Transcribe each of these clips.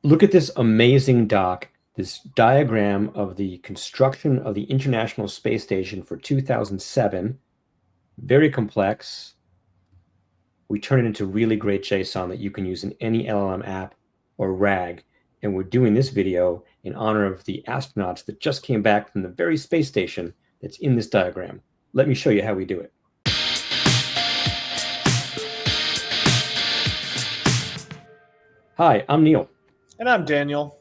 Look at this amazing doc, this diagram of the construction of the International Space Station for 2007. Very complex. We turn it into really great JSON that you can use in any LLM app or RAG. And we're doing this video in honor of the astronauts that just came back from the very space station that's in this diagram. Let me show you how we do it. Hi, I'm Neil. And I'm Daniel.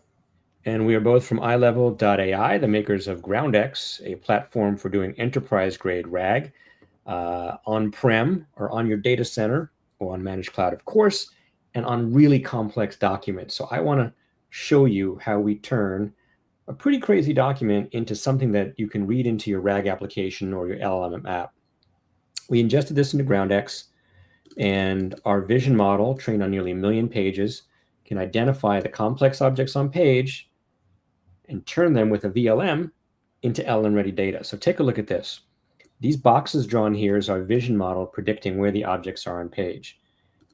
And we are both from iLevel.ai, the makers of GroundX, a platform for doing enterprise-grade RAG on-prem or on your data center or on managed cloud, of course, and on really complex documents. So I want to show you how we turn a pretty crazy document into something that you can read into your RAG application or your LLM app. We ingested this into GroundX, and our vision model, trained on nearly 1 million pages, can identify the complex objects on page and turn them with a VLM into LLM-ready data. So take a look at this. These boxes drawn here is our vision model predicting where the objects are on page.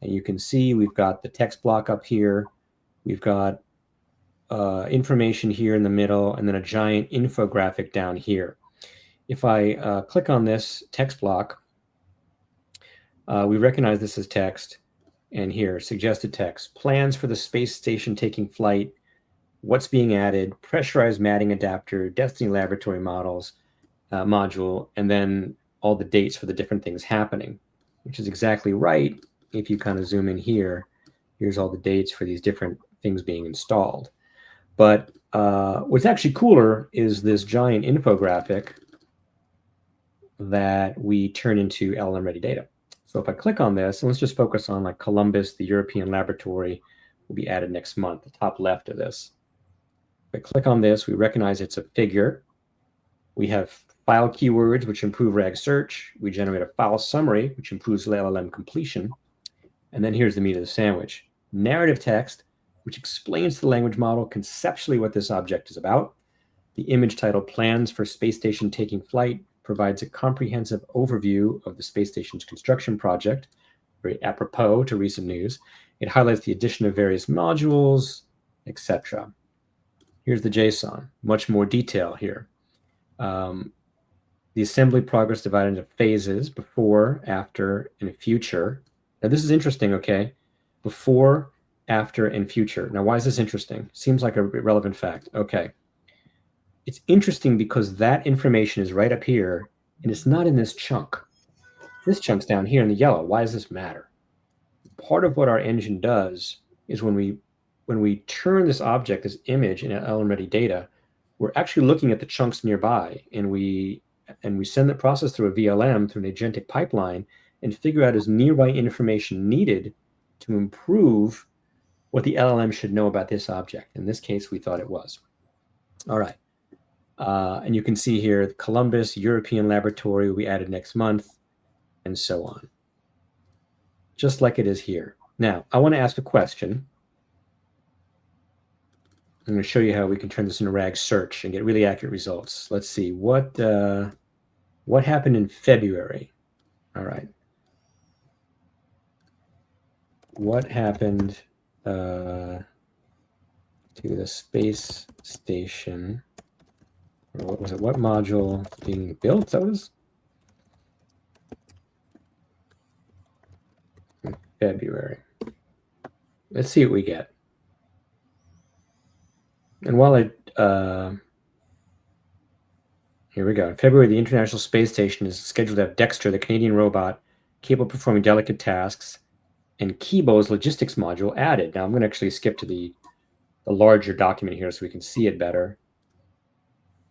And you can see we've got the text block up here. We've got information here in the middle, and then a giant infographic down here. If I click on this text block, we recognize this as text. And here, suggested text, plans for the space station taking flight, what's being added, pressurized matting adapter, Destiny laboratory models, module, and then all the dates for the different things happening, which is exactly right. If you kind of zoom in here, here's all the dates for these different things being installed. But what's actually cooler is this giant infographic that we turn into LLM-ready data. So if I click on this, and let's just focus on like Columbus, the European laboratory will be added next month, the top left of this. If I click on this, we recognize it's a figure. We have file keywords, which improve RAG search. We generate a file summary, which improves LLM completion. And then here's the meat of the sandwich. Narrative text, which explains to the language model conceptually what this object is about. The image titled Plans for Space Station Taking Flight provides a comprehensive overview of the space station's construction project, very apropos to recent news. It highlights the addition of various modules, etc. Here's the JSON, much more detail here. The assembly progress divided into phases, before, after, and future. Now this is interesting, okay? Before, after, and future. Now why is this interesting? Seems like a relevant fact. Okay. It's interesting because that information is right up here, and it's not in this chunk. This chunk's down here in the yellow. Why does this matter? Part of what our engine does is when we turn this object, this image, in LLM-ready data, we're actually looking at the chunks nearby, and we send the process through a VLM, through an agentic pipeline, and figure out is nearby information needed to improve what the LLM should know about this object. In this case, we thought it was. All right. And you can see here, Columbus, European laboratory will be added next month, and so on. Just like it is here. Now, I want to ask a question. I'm going to show you how we can turn this into RAG search and get really accurate results. Let's see, what happened in February? All right. What happened to the space station? Or what was it? What module being built? That was in February. Let's see what we get. And while here we go. In February, the International Space Station is scheduled to have Dexter, the Canadian robot, capable of performing delicate tasks, and Kibo's logistics module added. Now I'm going to actually skip to the larger document here so we can see it better.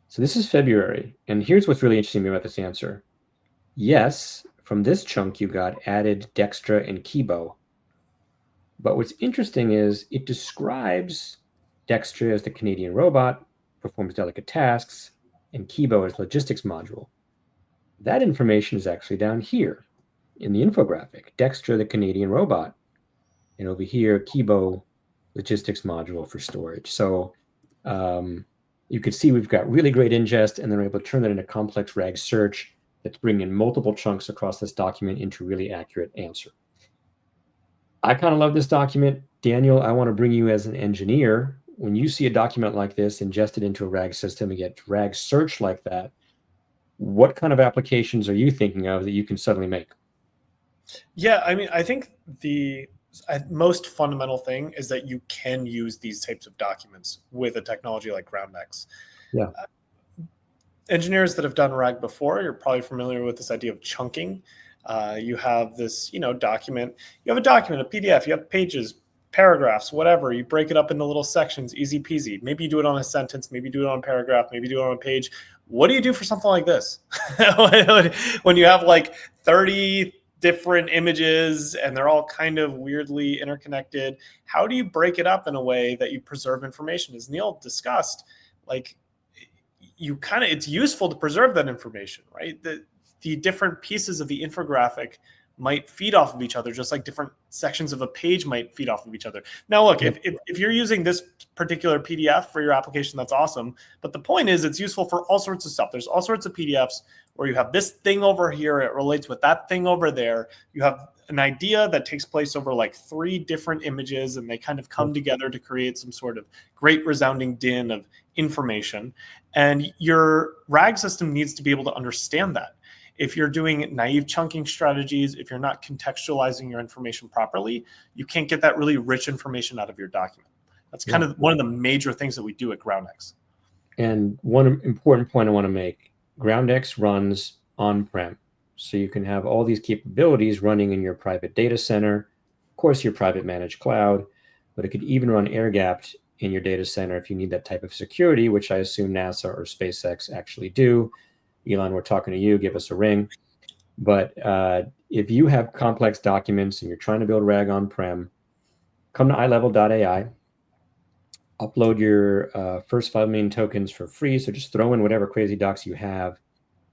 So this is February, and here's what's really interesting about this answer. Yes, from this chunk you got added Dextra and Kibo. But what's interesting is it describes Dextra as the Canadian robot, performs delicate tasks, and Kibo as logistics module. That information is actually down here in the infographic. Dextra, the Canadian robot, and over here, Kibo, logistics module for storage. So you can see we've got really great ingest, and then we're able to turn that into complex RAG search that's bringing in multiple chunks across this document into a really accurate answer. I kind of love this document. Daniel, I want to bring you as an engineer. When you see a document like this ingested into a RAG system and get RAG search like that, what kind of applications are you thinking of that you can suddenly make? Yeah, I mean, I think the most fundamental thing is that you can use these types of documents with a technology like GroundX. Yeah. Engineers that have done RAG before, you're probably familiar with this idea of chunking. You have this, document. You have a document, a PDF. You have pages, paragraphs, whatever. You break it up into little sections, easy peasy. Maybe you do it on a sentence. Maybe you do it on a paragraph. Maybe you do it on a page. What do you do for something like this? When you have like 30 different images and they're all kind of weirdly interconnected, how do you break it up in a way that you preserve information? As Neil discussed, like it's useful to preserve that information, right? The different pieces of the infographic might feed off of each other, just like different sections of a page might feed off of each other. Now, look, if you're using this particular PDF for your application, that's awesome. But the point is, it's useful for all sorts of stuff. There's all sorts of PDFs where you have this thing over here, it relates with that thing over there. You have an idea that takes place over like 3 different images, and they kind of come together to create some sort of great resounding din of information. And your RAG system needs to be able to understand that. If you're doing naive chunking strategies, if you're not contextualizing your information properly, you can't get that really rich information out of your document. That's kind of one of the major things that we do at GroundX. And one important point I want to make, GroundX runs on-prem. So you can have all these capabilities running in your private data center, of course, your private managed cloud, but it could even run air-gapped in your data center if you need that type of security, which I assume NASA or SpaceX actually do. Elon, we're talking to you, give us a ring. But if you have complex documents and you're trying to build RAG on-prem, come to iLevel.ai, upload your first 5 million tokens for free. So just throw in whatever crazy docs you have.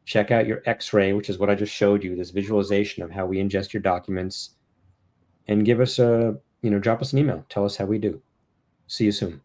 Check out your X-ray, which is what I just showed you, this visualization of how we ingest your documents, and give us drop us an email. Tell us how we do. See you soon.